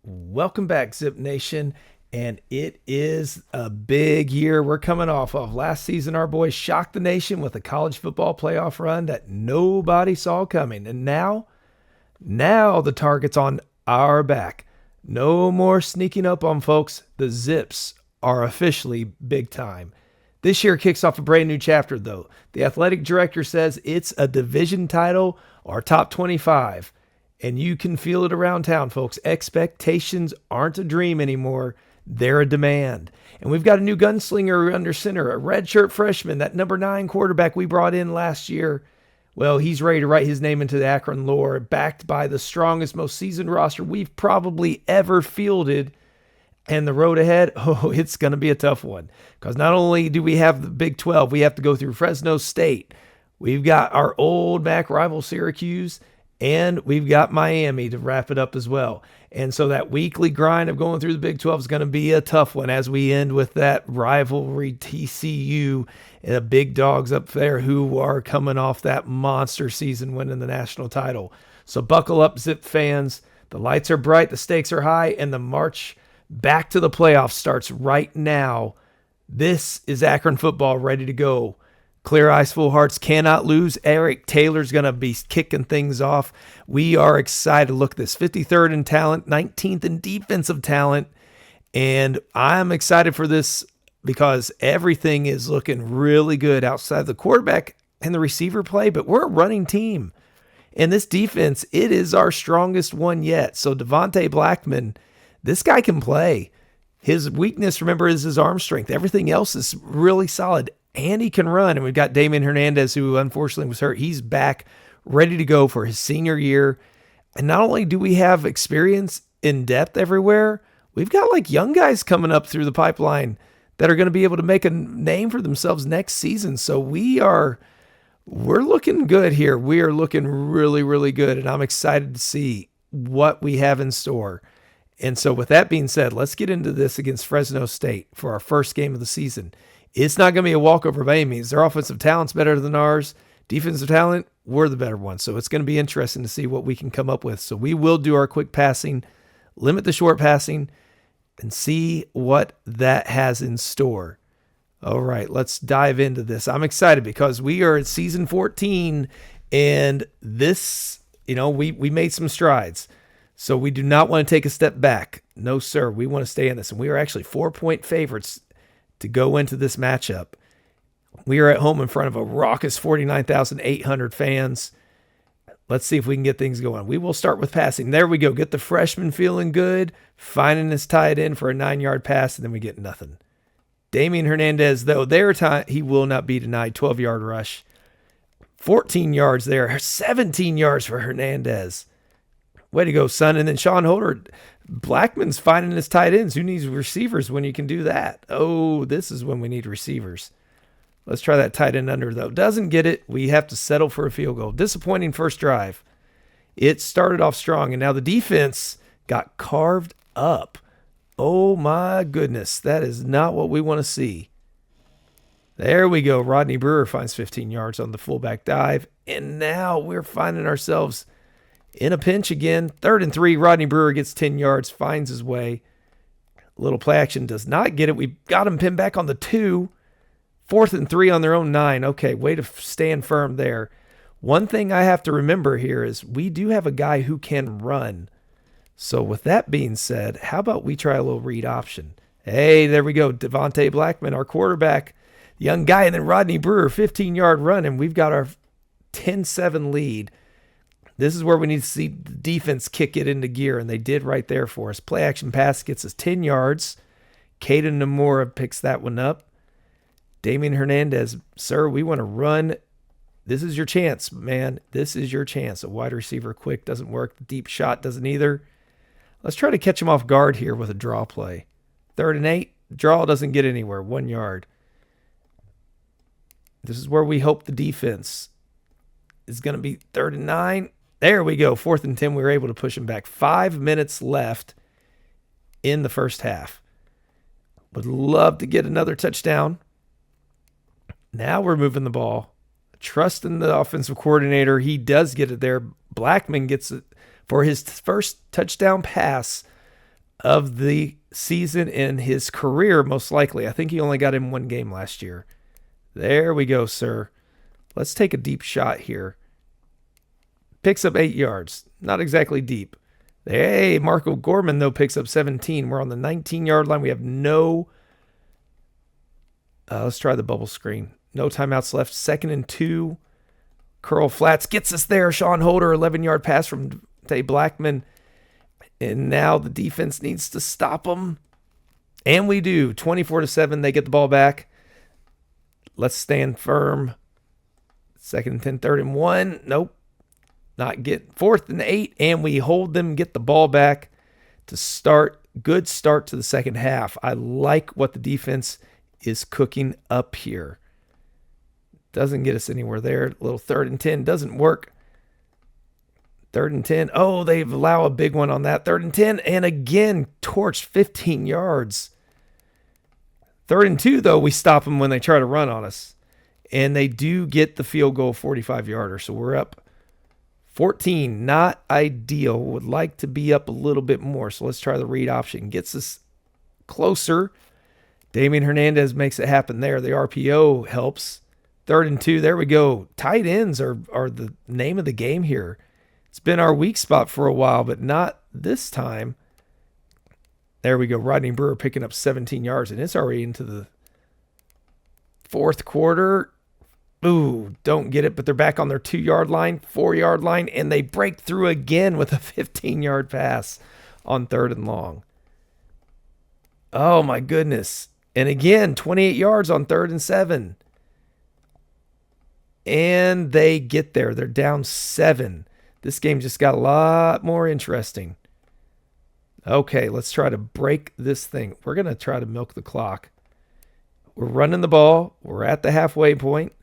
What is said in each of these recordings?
Welcome back, Zip Nation. And it is a big year we're coming off of. Last season, our boys shocked the nation with a college football playoff run that nobody saw coming. And now the target's on our back. No more sneaking up on folks. The Zips are officially big time. This year kicks off a brand new chapter, though. The athletic director says it's a division title or top 25. And you can feel it around town, folks. Expectations aren't a dream anymore. They're a demand. And we've got a new gunslinger under center, a redshirt freshman, that number 9 quarterback we brought in last year. Well, he's ready to write his name into the Akron lore, backed by the strongest, most seasoned roster we've probably ever fielded. And the road ahead, it's going to be a tough one. Because not only do we have the Big 12, we have to go through Fresno State. We've got our old MAC rival Syracuse, and we've got Miami to wrap it up as well. And so that weekly grind of going through the Big 12 is going to be a tough one as we end with that rivalry TCU and the big dogs up there who are coming off that monster season winning the national title. So buckle up, Zip fans. The lights are bright, the stakes are high, and the march back to the playoffs starts right now. This is Akron football ready to go. Clear eyes, full hearts, cannot lose. Eric Taylor's going to be kicking things off. We are excited. Look at this, 53rd in talent, 19th in defensive talent. And I'm excited for this because everything is looking really good outside the quarterback and the receiver play, but we're a running team. And this defense, it is our strongest one yet. So Devontae Blackman, this guy can play. His weakness, remember, is his arm strength. Everything else is really solid. And he can run. And we've got Damian Hernandez, who unfortunately was hurt. He's back, ready to go for his senior year. And not only do we have experience in depth everywhere, we've got like young guys coming up through the pipeline that are going to be able to make a name for themselves next season. So we're looking good here. We are looking really, really good. And I'm excited to see what we have in store. And so with that being said, let's get into this against Fresno State for our first game of the season. It's not going to be a walkover by any means. Their offensive talent's better than ours. Defensive talent, we're the better one. So it's going to be interesting to see what we can come up with. So we will do our quick passing, limit the short passing, and see what that has in store. All right, let's dive into this. I'm excited because we are at season 14, and this, we made some strides. So we do not want to take a step back. No, sir. We want to stay in this. And we are actually 4-point favorites to go into this matchup. We are at home in front of a raucous 49,800 fans. Let's see if we can get things going. We will start with passing. There we go. Get the freshman feeling good, finding his tight end for a 9-yard pass, and then we get nothing. Damian Hernandez, though, he will not be denied. 12-yard rush. 14 yards there. 17 yards for Hernandez. Way to go, son. And then Sean Holder, Blackman's finding his tight ends. Who needs receivers when you can do that? Oh, this is when we need receivers. Let's try that tight end under, though. Doesn't get it. We have to settle for a field goal. Disappointing first drive. It started off strong, and now the defense got carved up. Oh, my goodness. That is not what we want to see. There we go. Rodney Brewer finds 15 yards on the fullback dive, and now we're finding ourselves in a pinch again. 3rd and 3. Rodney Brewer gets 10 yards, finds his way. A little play action does not get it. We got him pinned back on the 2. 4th and 3 on their own 9. Okay, way to stand firm there. One thing I have to remember here is we do have a guy who can run. So with that being said, how about we try a little read option? Hey, there we go. Devontae Blackman, our quarterback, young guy, and then Rodney Brewer, 15-yard run, and we've got our 10-7 lead. This is where we need to see the defense kick it into gear, and they did right there for us. Play action pass gets us 10 yards. Caden Namora picks that one up. Damian Hernandez, sir, we want to run. This is your chance, man. This is your chance. A wide receiver quick doesn't work. The deep shot doesn't either. Let's try to catch him off guard here with a draw play. 3rd and 8. Draw doesn't get anywhere. 1 yard. This is where we hope the defense is going to be. 3rd and 9. There we go. 4th and 10. We were able to push him back. 5 minutes left in the first half. Would love to get another touchdown. Now we're moving the ball. Trust in the offensive coordinator. He does get it there. Blackman gets it for his first touchdown pass of the season in his career, most likely. I think he only got in one game last year. There we go, sir. Let's take a deep shot here. Picks up 8 yards. Not exactly deep. Hey, Marco Gorman, though, picks up 17. We're on the 19-yard line. We have no... let's try the bubble screen. No timeouts left. 2nd and 2. Curl flats gets us there. Sean Holder, 11-yard pass from Tay Blackman. And now the defense needs to stop them. And we do. 24-7. They get the ball back. Let's stand firm. 2nd and 10, 3rd and 1. Nope. Not get 4th and 8. And we hold them, get the ball back to start. Good start to the second half. I like what the defense is cooking up here. Doesn't get us anywhere there. A little 3rd and 10 doesn't work. 3rd and 10. Oh, they allow a big one on that. 3rd and 10. And again, torched 15 yards. 3rd and 2, though, we stop them when they try to run on us. And they do get the field goal 45-yarder. So we're up 14. Not ideal. Would like to be up a little bit more. So let's try the read option. Gets us closer. Damian Hernandez makes it happen there. The RPO helps. 3rd and 2. There we go. Tight ends are the name of the game here. It's been our weak spot for a while, but not this time. There we go. Rodney Brewer picking up 17 yards, and it's already into the 4th quarter. Ooh, don't get it, but they're back on their 2-yard line, 4-yard line, and they break through again with a 15-yard pass on 3rd and long. Oh, my goodness. And again, 28 yards on 3rd and 7. And they get there. They're down 7. This game just got a lot more interesting. Okay, let's try to break this thing. We're going to try to milk the clock. We're running the ball. We're at the halfway point.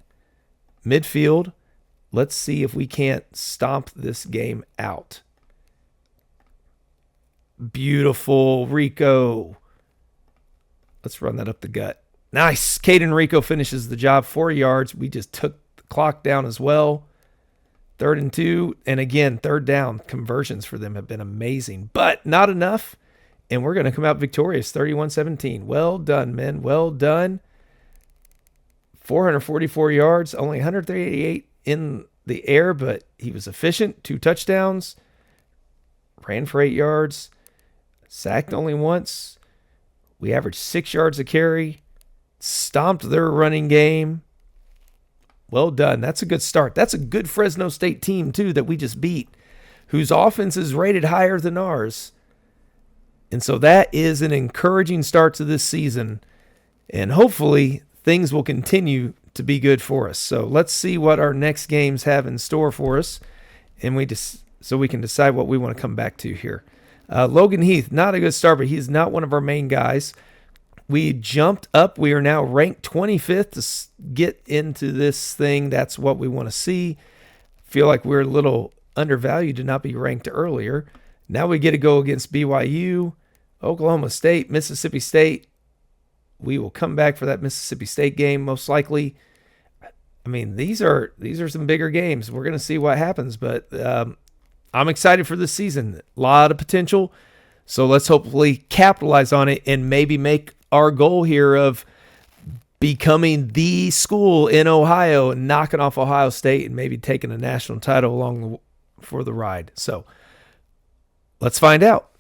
Midfield. Let's see if we can't stomp this game out. Beautiful, Rico. Let's run that up the gut. Nice. Caden Rico finishes the job. 4 yards. We just took the clock down as well. 3rd and 2. And again, 3rd down conversions for them have been amazing, but not enough. And we're going to come out victorious, 31-17. Well done, men. Well done. 444 yards, only 138 in the air, but he was efficient. 2 touchdowns. Ran for 8 yards. Sacked only once. We averaged 6 yards a carry. Stomped their running game. Well done. That's a good start. That's a good Fresno State team, too, that we just beat, whose offense is rated higher than ours. And so that is an encouraging start to this season. And hopefully things will continue to be good for us. So let's see what our next games have in store for us. And so we can decide what we want to come back to here. Logan Heath, not a good start, but he's not one of our main guys. We jumped up. We are now ranked 25th to get into this thing. That's what we want to see. Feel like we're a little undervalued to not be ranked earlier. Now we get to go against BYU, Oklahoma State, Mississippi State. We will come back for that Mississippi State game most likely. I mean, these are some bigger games. We're going to see what happens, but I'm excited for this season. A lot of potential. So let's hopefully capitalize on it and maybe make our goal here of becoming the school in Ohio and knocking off Ohio State and maybe taking a national title for the ride. So let's find out.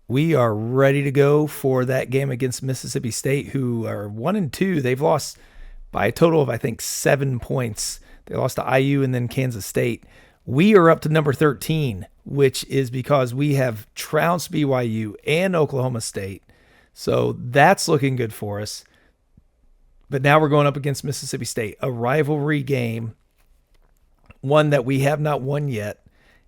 We are ready to go for that game against Mississippi State, who are 1-2. They've lost by a total of, I think, 7 points. They lost to IU and then Kansas State. We are up to number 13, which is because we have trounced BYU and Oklahoma State. So that's looking good for us. But now we're going up against Mississippi State, a rivalry game, one that we have not won yet.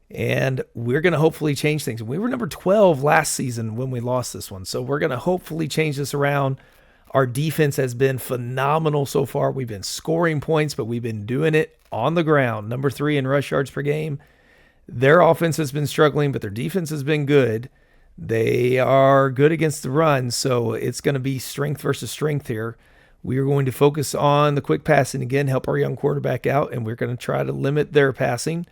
And we're going to hopefully change things. We were number 12 last season when we lost this one. So we're going to hopefully change this around. Our defense has been phenomenal so far. We've been scoring points, but we've been doing it on the ground. Number 3 in rush yards per game. Their offense has been struggling, but their defense has been good. They are good against the run, so it's going to be strength versus strength here. We are going to focus on the quick passing again, help our young quarterback out, and we're going to try to limit their passing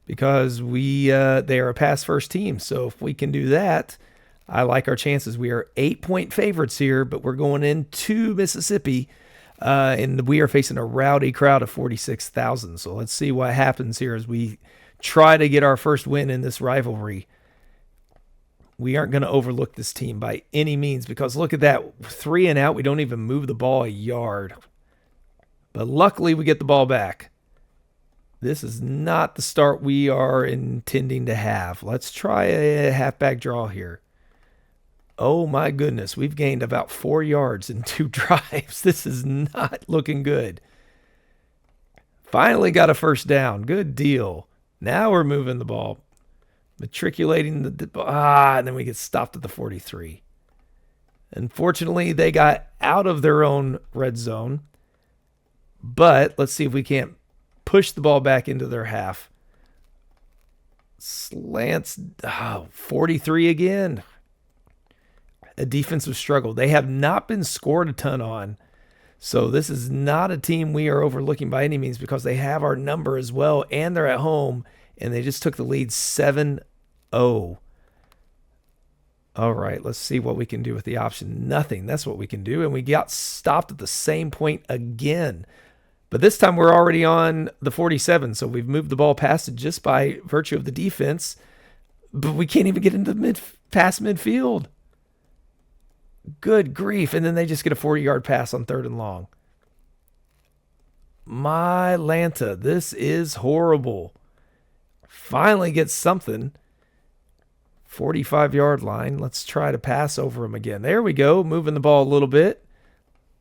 because they are a pass-first team. So if we can do that, I like our chances. We are 8-point favorites here, but we're going into Mississippi, and we are facing a rowdy crowd of 46,000. So let's see what happens here as we try to get our first win in this rivalry. We aren't going to overlook this team by any means because look at that. 3 and out. We don't even move the ball a yard. But luckily, we get the ball back. This is not the start we are intending to have. Let's try a halfback draw here. Oh my goodness, we've gained about 4 yards in 2 drives. This is not looking good. Finally got a first down. Good deal. Now we're moving the ball. Matriculating and then we get stopped at the 43. Unfortunately, they got out of their own red zone. But let's see if we can't push the ball back into their half. Slants, 43 again. A defensive struggle. They have not been scored a ton on. So this is not a team we are overlooking by any means because they have our number as well and they're at home and they just took the lead 7-0. All right, let's see what we can do with the option. Nothing. That's what we can do. And we got stopped at the same point again. But this time we're already on the 47, so we've moved the ball past it just by virtue of the defense. But we can't even get into past midfield. Good grief. And then they just get a 40-yard pass on 3rd and long. My Lanta, this is horrible. Finally gets something. 45-yard line. Let's try to pass over him again. There we go. Moving the ball a little bit.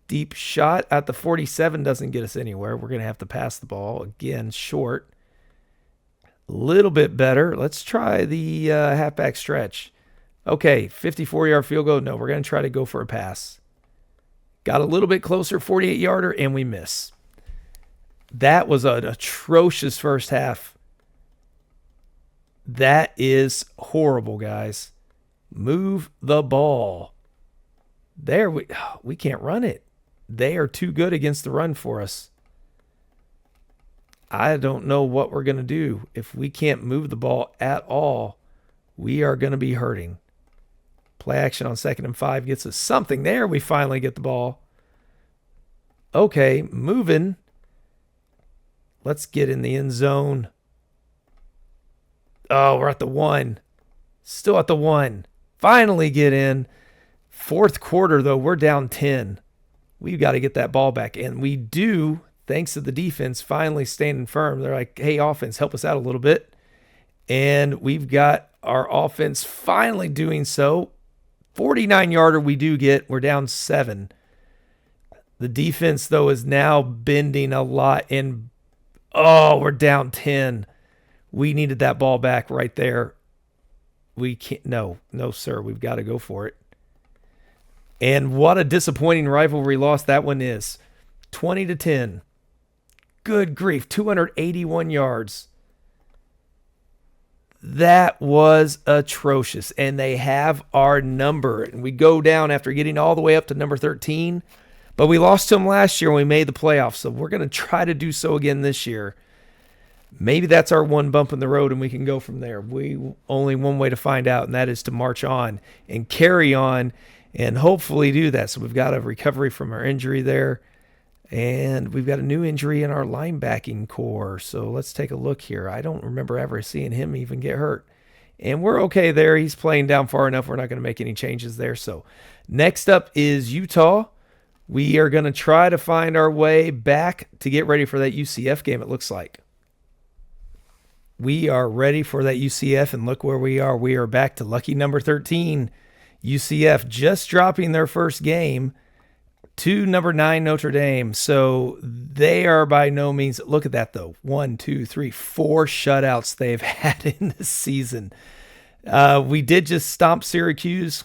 Deep shot at the 47 doesn't get us anywhere. We're going to have to pass the ball again short. A little bit better. Let's try the halfback stretch. Okay, 54-yard field goal. No, we're going to try to go for a pass. Got a little bit closer, 48-yarder, and we miss. That was an atrocious first half. That is horrible, guys. Move the ball. There, we can't run it. They are too good against the run for us. I don't know what we're going to do. If we can't move the ball at all, we are going to be hurting. Play action on 2nd and 5 gets us something there. We finally get the ball. Okay, moving. Let's get in the end zone. Oh, we're at the 1. Still at the 1. Finally get in. 4th quarter, though, we're down 10. We've got to get that ball back. And we do, thanks to the defense, finally standing firm. They're like, hey, offense, help us out a little bit. And we've got our offense finally doing so. 49-yarder we do get. We're down 7. The defense, though, is now bending a lot. And, we're down 10. We needed that ball back right there. We can't. No, sir. We've got to go for it. And what a disappointing rivalry loss that one is. 20-10. Good grief. 281 yards. That was atrocious. And they have our number. And we go down after getting all the way up to number 13. But we lost to them last year when we made the playoffs. So we're going to try to do so again this year. Maybe that's our one bump in the road and we can go from there. We only one way to find out, and that is to march on and carry on and hopefully do that. So we've got a recovery from our injury there, and we've got a new injury in our linebacking core. So let's take a look here. I don't remember ever seeing him even get hurt. And we're okay there. He's playing down far enough. We're not going to make any changes there. So next up is Utah. We are going to try to find our way back to get ready for that UCF game, it looks like. We are ready for that UCF, and look where we are. We are back to lucky number 13. UCF just dropping their first game to number 9 Notre Dame. So they are by no means, look at that though. 1, 2, 3, 4 shutouts they've had in this season. We did just stomp Syracuse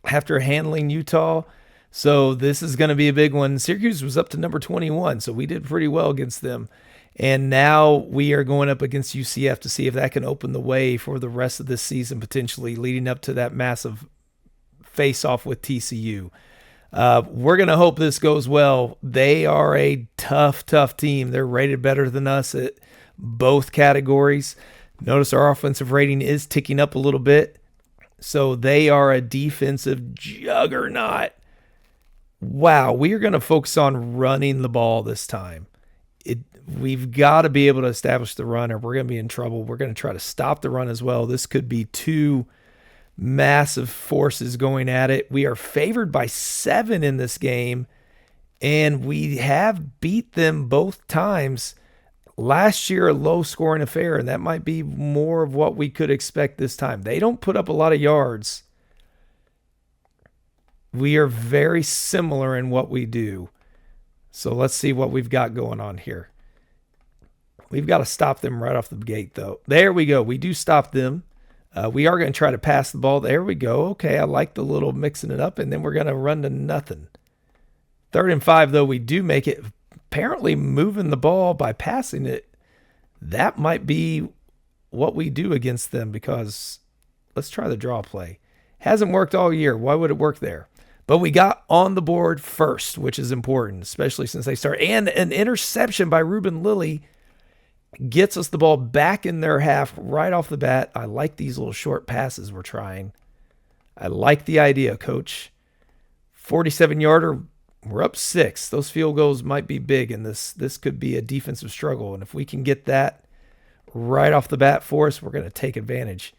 after handling Utah. So this is going to be a big one. Syracuse was up to number 21, so we did pretty well against them. And now we are going up against UCF to see if that can open the way for the rest of this season, potentially leading up to that massive face-off with TCU. We're going to hope this goes well. They are a tough team. They're rated better than us at both categories. Notice our offensive rating is ticking up a little bit. So they are a defensive juggernaut. Wow, we are going to focus on running the ball this time. We've got to be able to establish the run or we're going to be in trouble. We're going to try to stop the run as well. This could be two massive forces going at it. We are favored by 7 in this game, and we have beat them both times. Last year, a low-scoring affair, and that might be more of what we could expect this time. They don't put up a lot of yards. We are very similar in what we do. So let's see what we've got going on here. We've got to stop them right off the gate, though. There we go. We do stop them. We are going to try to pass the ball. There we go. Okay, I like the little mixing it up, and then we're going to run to nothing. 3rd and 5, though, we do make it. Apparently moving the ball by passing it, that might be what we do against them because let's try the draw play. Hasn't worked all year. Why would it work there? But we got on the board first, which is important, especially since they start. And an interception by Reuben Lilly gets us the ball back in their half right off the bat. I like these little short passes we're trying. I like the idea, Coach. 47-yarder. We're up 6. Those field goals might be big, and this could be a defensive struggle. And if we can get that right off the bat for us, we're going to take advantage.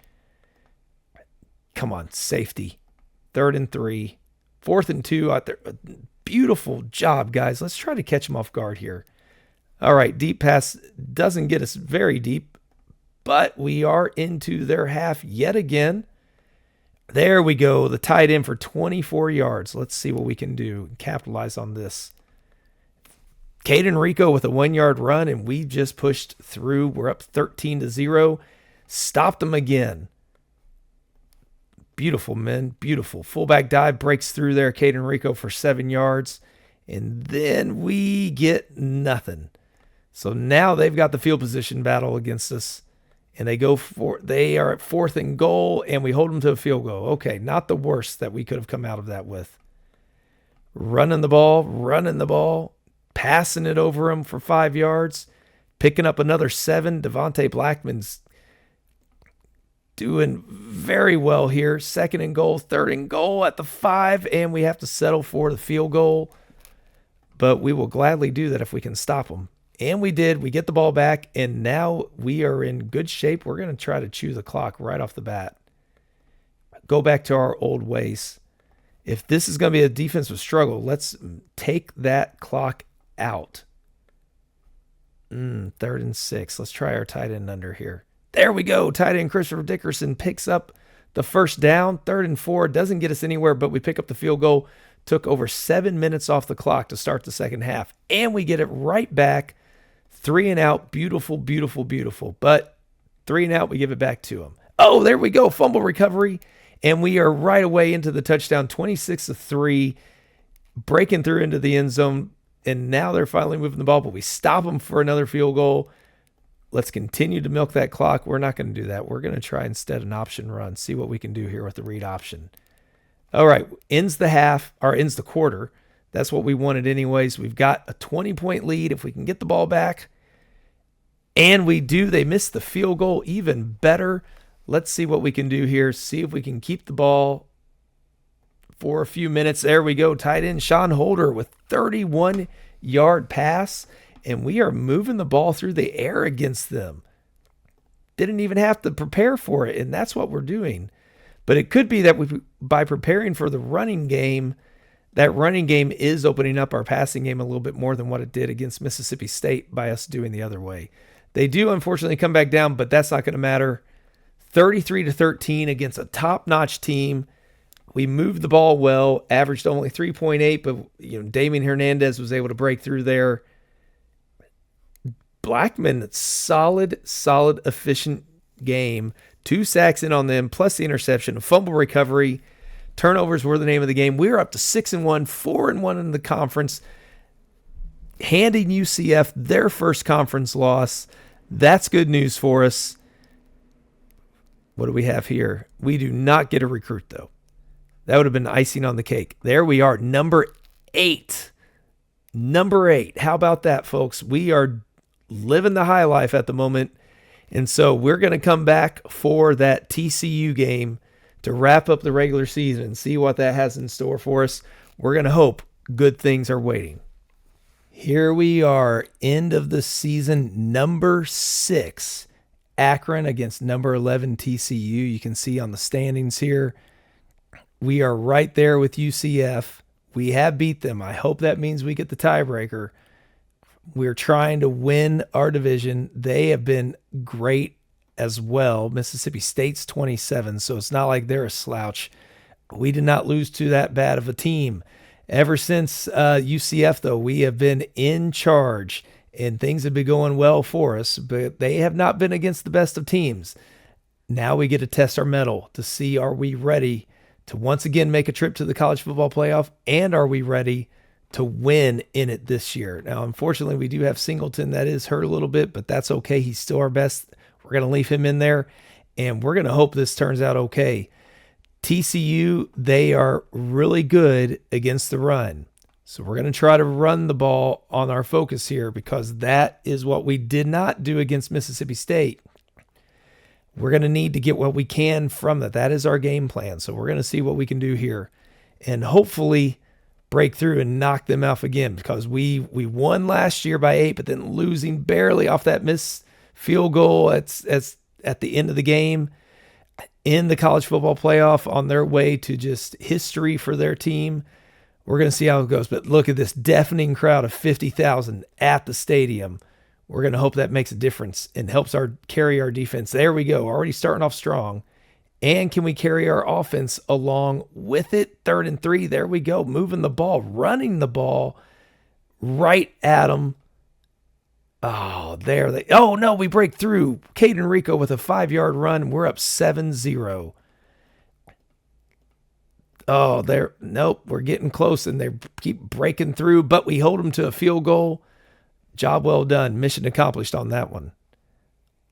Come on, safety. 3rd and 3. 4th and 2 out there. Beautiful job, guys. Let's try to catch them off guard here. All right, deep pass doesn't get us very deep, but we are into their half yet again. There we go. The tight end for 24 yards. Let's see what we can do and capitalize on this. Caden Rico with a 1-yard run, and we just pushed through. We're up 13-0. Stopped them again. Beautiful, men. Beautiful. Fullback dive breaks through there. Caden Rico for 7 yards. And then we get nothing. So now they've got the field position battle against us. And they are at 4th and goal, and we hold them to a field goal. Okay, not the worst that we could have come out of that with. Running the ball, passing it over them for 5 yards, picking up another 7. Devontae Blackman's doing very well here. 2nd and goal, 3rd and goal at the 5, and we have to settle for the field goal. But we will gladly do that if we can stop them. And we did. We get the ball back, and now we are in good shape. We're going to try to chew the clock right off the bat. Go back to our old ways. If this is going to be a defensive struggle, let's take that clock out. 3rd and 6. Let's try our tight end under here. There we go. Tight end Christopher Dickerson picks up the first down. 3rd and 4. Doesn't get us anywhere, but we pick up the field goal. Took over 7 minutes off the clock to start the second half. And we get it right back. 3 and out. Beautiful, beautiful, beautiful. But 3 and out, we give it back to him. Oh, there we go. Fumble recovery. And we are right away into the touchdown. 26-3. Breaking through into the end zone. And now they're finally moving the ball, but we stop them for another field goal. Let's continue to milk that clock. We're not going to do that. We're going to try instead an option run. See what we can do here with the read option. All right. Ends the quarter. That's what we wanted anyways. We've got a 20-point lead. If we can get the ball back, and we do, they miss the field goal, even better. Let's see what we can do here. See if we can keep the ball for a few minutes. There we go. Tight end Sean Holder with 31-yard pass, and we are moving the ball through the air against them. Didn't even have to prepare for it, and that's what we're doing. But it could be that by preparing for the running game, that running game is opening up our passing game a little bit more than what it did against Mississippi State by us doing the other way. They do, unfortunately, come back down, but that's not going to matter. 33-13 against a top-notch team. We moved the ball well, averaged only 3.8, but Damian Hernandez was able to break through there. Blackman, solid, efficient game. 2 sacks in on them, plus the interception, a fumble recovery. Turnovers were the name of the game. We're up to 6-1, 4-1 in the conference, handing UCF their first conference loss. That's good news for us. What do we have here? We do not get a recruit, though. That would have been icing on the cake. There we are, number 8. Number 8. How about that, folks? We are living the high life at the moment. And so we're going to come back for that TCU game to wrap up the regular season and see what that has in store for us. We're going to hope good things are waiting. Here we are, end of the season, number 6, Akron against number 11 TCU. You can see on the standings here, we are right there with UCF. We have beat them. I hope that means we get the tiebreaker. We're trying to win our division. They have been great as well. Mississippi State's 27, so it's not like they're a slouch. We did not lose to that bad of a team. Ever since UCF, though, we have been in charge, and things have been going well for us, but they have not been against the best of teams. Now we get to test our mettle to see, are we ready to once again make a trip to the college football playoff, and are we ready to win in it this year? Now, unfortunately, we do have Singleton that is hurt a little bit, but that's okay. He's still our best. We're going to leave him in there, and we're going to hope this turns out okay. TCU, they are really good against the run. So we're going to try to run the ball on our focus here, because that is what we did not do against Mississippi State. We're going to need to get what we can from that. That is our game plan. So we're going to see what we can do here and hopefully break through and knock them off again, because we won last year by 8, but then losing barely off that missed field goal at the end of the game in the college football playoff on their way to just history for their team. We're going to see how it goes. But look at this deafening crowd of 50,000 at the stadium. We're going to hope that makes a difference and helps carry our defense. There we go. Already starting off strong. And can we carry our offense along with it? 3rd and 3. There we go. Moving the ball, running the ball right at them. Oh, oh, no, we break through. Caden Rico with a 5-yard run. We're up 7-0. Oh, nope, we're getting close, and they keep breaking through, but we hold them to a field goal. Job well done. Mission accomplished on that one.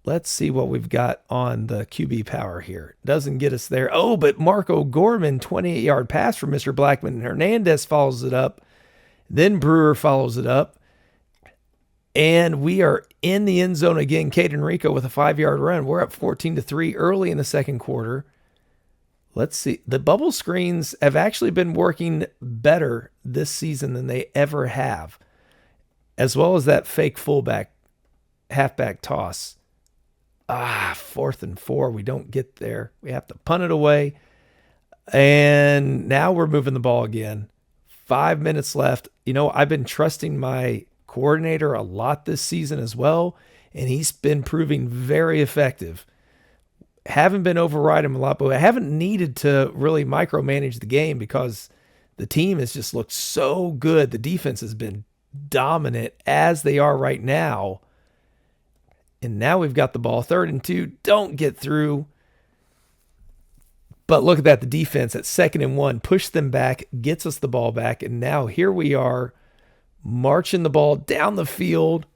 Let's see what we've got on the QB power here. Doesn't get us there. Oh, but Marco Gorman, 28-yard pass from Mr. Blackman. And Hernandez follows it up. Then Brewer follows it up. And we are in the end zone again. Caden Rico with a 5-yard run. We're up 14-3 early in the second quarter. Let's see. The bubble screens have actually been working better this season than they ever have, as well as that fake fullback, halfback toss. 4th and 4. We don't get there. We have to punt it away. And now we're moving the ball again. 5 minutes left. You know, I've been trusting my coordinator a lot this season as well, and he's been proving very effective. Haven't been overriding him a lot, but I haven't needed to really micromanage the game because the team has just looked so good. The defense has been dominant as they are right now. And now we've got the ball. 3rd and 2. Don't get through. But look at that. The defense at 2nd and 1 pushed them back, gets us the ball back. And now here we are marching the ball down the field.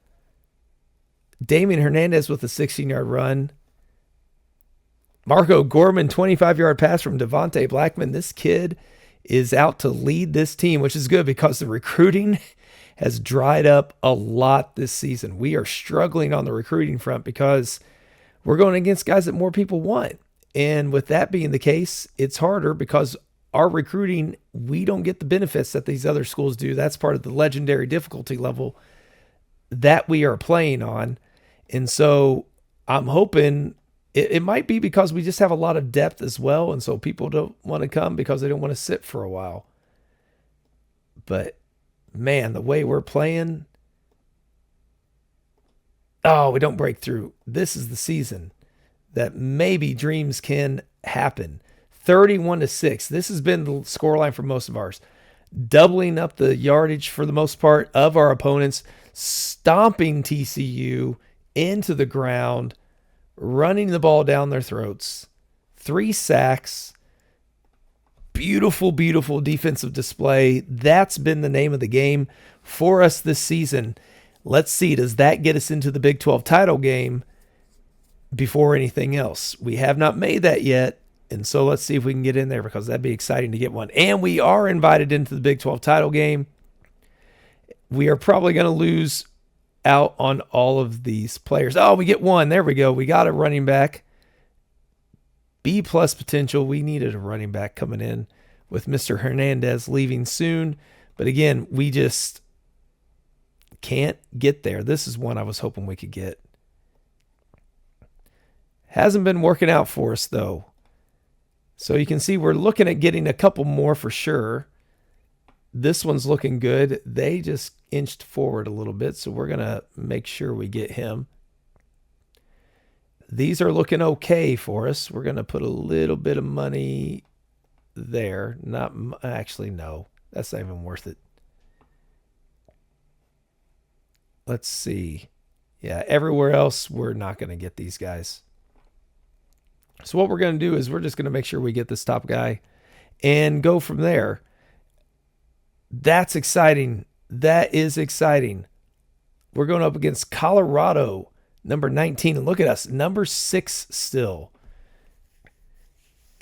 Damian Hernandez with a 16-yard run. Marco Gorman, 25-yard pass from Devontae Blackman. This kid is out to lead this team, which is good because the recruiting has dried up a lot this season. We are struggling on the recruiting front because we're going against guys that more people want. And with that being the case, it's harder because our recruiting, we don't get the benefits that these other schools do. That's part of the legendary difficulty level that we are playing on. And so I'm hoping it might be because we just have a lot of depth as well. And so people don't want to come because they don't want to sit for a while. But man, the way we're playing, we don't break through. This is the season that maybe dreams can happen. 31-6. This has been the scoreline for most of ours. Doubling up the yardage for the most part of our opponents, stomping TCU into the ground, running the ball down their throats. 3 sacks. Beautiful, beautiful defensive display. That's been the name of the game for us this season. Let's see, does that get us into the Big 12 title game before anything else? We have not made that yet, and so let's see if we can get in there because that'd be exciting to get one. And we are invited into the Big 12 title game. We are probably going to lose out on all of these players. Oh, we get one. There we go. We got a running back. B plus potential. We needed a running back coming in with Mr. Hernandez leaving soon. But again, we just can't get there. This is one I was hoping we could get. Hasn't been working out for us, though. So you can see we're looking at getting a couple more for sure. This one's looking good. They just inched forward a little bit, so we're going to make sure we get him. These are looking okay for us. We're going to put a little bit of money there. Actually, no. That's not even worth it. Let's see. Yeah, everywhere else, we're not going to get these guys. So what we're going to do is we're just going to make sure we get this top guy and go from there. That's exciting. That is exciting. We're going up against Colorado, number 19. And look at us, number 6 still.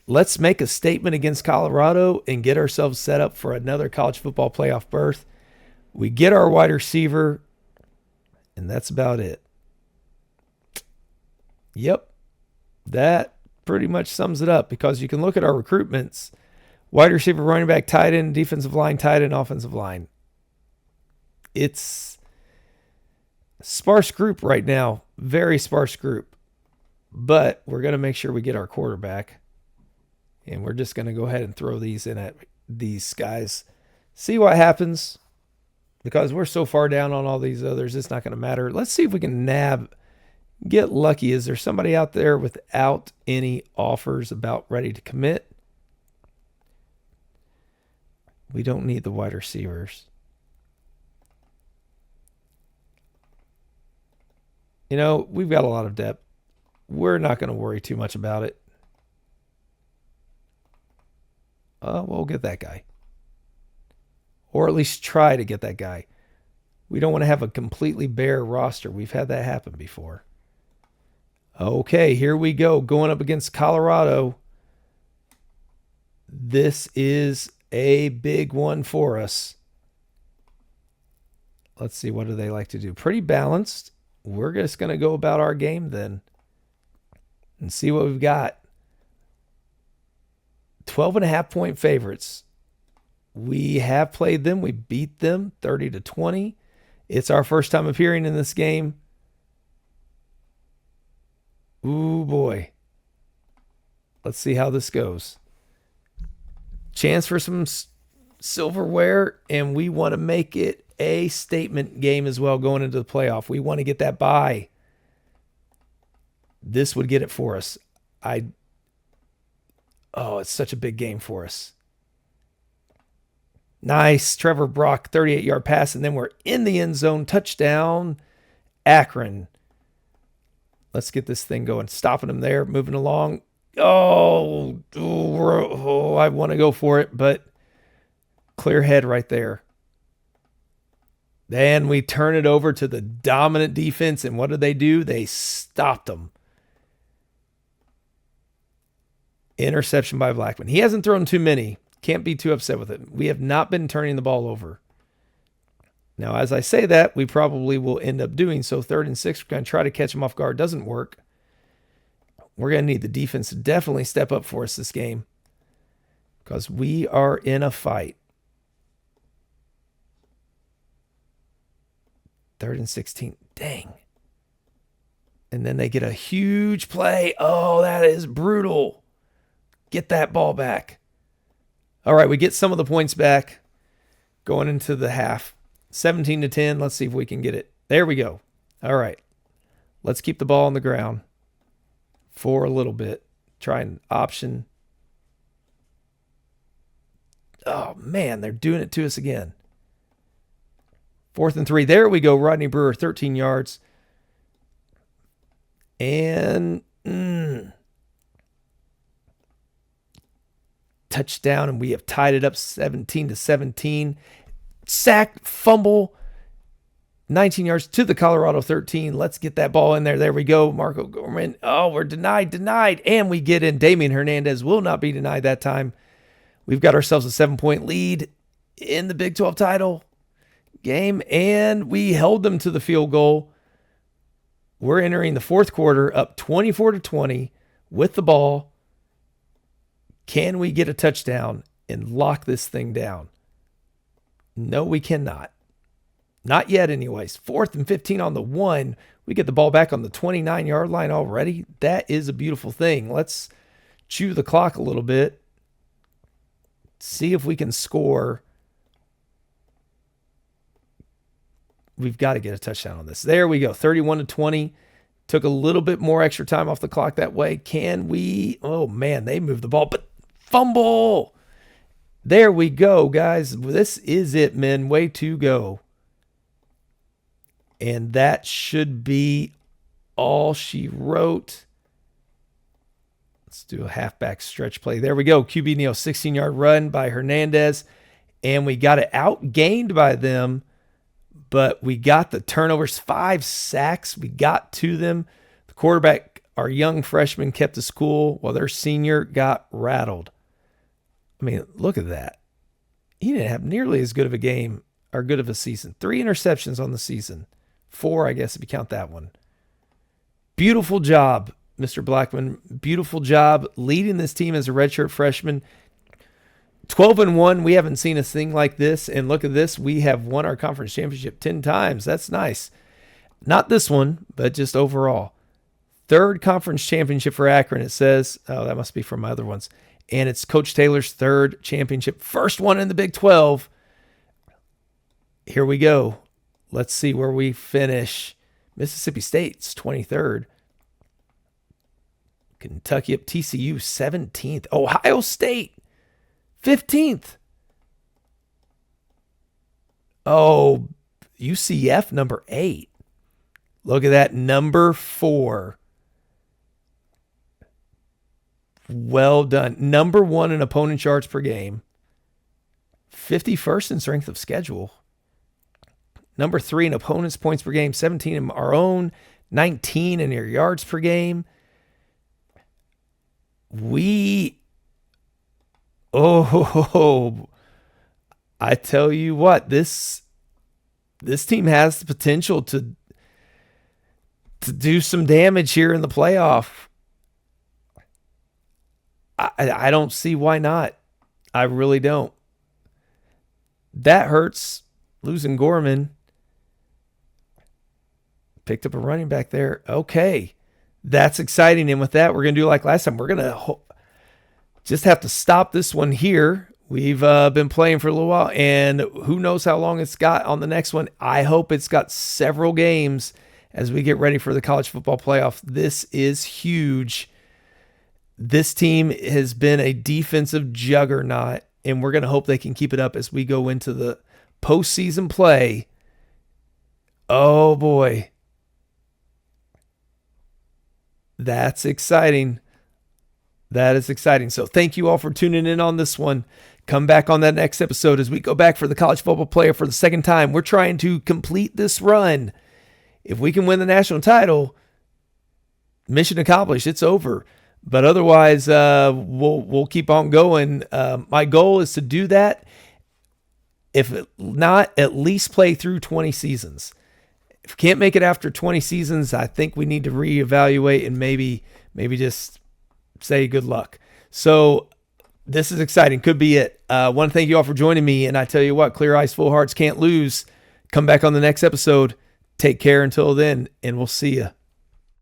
Let's make a statement against Colorado and get ourselves set up for another college football playoff berth. We get our wide receiver, and that's about it. Yep. That pretty much sums it up, because you can look at our recruitments. Wide receiver, running back, tight end, defensive line, tight end, offensive line. It's a sparse group right now. Very sparse group. But we're going to make sure we get our quarterback. And we're just going to go ahead and throw these in at these guys. See what happens. Because we're so far down on all these others, it's not going to matter. Let's see if we can get lucky. Is there somebody out there without any offers about ready to commit? We don't need the wide receivers. You know, we've got a lot of depth. We're not going to worry too much about it. We'll get that guy. Or at least try to get that guy. We don't want to have a completely bare roster. We've had that happen before. Okay, here we go. Going up against Colorado. This is a big one for us. Let's see, what do they like to do? Pretty balanced. We're just going to go about our game then and see what we've got. 12.5-point favorites. We have played them. We beat them 30-20. It's our first time appearing in this game. Ooh, boy. Let's see how this goes. Chance for some silverware, and we want to make it a statement game as well going into the playoff. We want to get that bye. This would get it for us. It's such a big game for us. Nice. Trevor Brock, 38-yard pass, and then we're in the end zone. Touchdown, Akron. Let's get this thing going. Stopping them there, moving along. I want to go for it, but clear head right there. Then we turn it over to the dominant defense, and what did they do? They stopped them. Interception by Blackman. He hasn't thrown too many. Can't be too upset with it. We have not been turning the ball over. Now, as I say that, we probably will end up doing so. 3rd and 6, we're going to try to catch him off guard. Doesn't work. We're going to need the defense to definitely step up for us this game, because we are in a fight. 3rd and 16. Dang. And then they get a huge play. Oh, that is brutal. Get that ball back. All right, we get some of the points back going into the half. 17-10. Let's see if we can get it. There we go. All right. Let's keep the ball on the ground for a little bit. Try an option. Oh, man, they're doing it to us again. 4th and 3. There we go. Rodney Brewer, 13 yards. And touchdown, and we have tied it up 17-17. Sack, fumble, 19 yards to the Colorado 13. Let's get that ball in there. There we go. Marco Gorman. Oh, we're denied. And we get in. Damian Hernandez will not be denied that time. We've got ourselves a 7-point lead in the Big 12 title game, and we held them to the field goal. We're entering the 4th quarter up 24-20 with the ball. Can we get a touchdown and lock this thing down? No, we cannot. Not yet anyways. 4th and 15 on the 1. We get the ball back on the 29-yard line already. That is a beautiful thing. Let's chew the clock a little bit. See if we can score. We've got to get a touchdown on this. There we go. 31-20. Took a little bit more extra time off the clock that way. Can we? Oh, man, they moved the ball. But fumble. There we go, guys. This is it, men. Way to go. And that should be all she wrote. Let's do a halfback stretch play. There we go. QB Neo, 16-yard run by Hernandez. And we got it outgained by them. But we got the turnovers, 5 sacks. We got to them. The quarterback, our young freshman, kept us cool while their senior got rattled. I mean, look at that. He didn't have nearly as good of a game or good of a season. 3 interceptions on the season. 4, I guess, if you count that one. Beautiful job, Mr. Blackman. Beautiful job leading this team as a redshirt freshman. 12-1. We haven't seen a thing like this. And look at this. We have won our conference championship 10 times. That's nice. Not this one, but just overall. 3rd conference championship for Akron. It says, oh, that must be from my other ones. And it's Coach Taylor's 3rd championship. First one in the Big 12. Here we go. Let's see where we finish. Mississippi State's 23rd. Kentucky up TCU 17th. Ohio State 15th. Oh, UCF number 8. Look at that, number 4. Well done. Number 1 in opponent yards per game. 51st in strength of schedule. Number 3 in opponents' points per game. 17 in our own. 19 in your yards per game. I tell you what, this team has the potential to do some damage here in the playoff. I don't see why not. I really don't. That hurts, losing Gorman. Picked up a running back there. Okay, that's exciting. And with that, we're going to do like last time. We're going to just have to stop this one here. We've been playing for a little while, and who knows how long it's got on the next one. I hope it's got several games as we get ready for the college football playoff. This is huge. This team has been a defensive juggernaut, and we're going to hope they can keep it up as we go into the postseason play. Oh, boy. That's exciting. That is exciting. So thank you all for tuning in on this one. Come back on that next episode as we go back for the college football player for the second time. We're trying to complete this run. If we can win the national title, mission accomplished. It's over. But otherwise, we'll keep on going. My goal is to do that. If not, at least play through 20 seasons. If we can't make it after 20 seasons, I think we need to reevaluate and maybe just say good luck. So this is exciting. Could be it. I want to thank you all for joining me. And I tell you what, clear eyes, full hearts can't lose. Come back on the next episode. Take care until then, and we'll see you.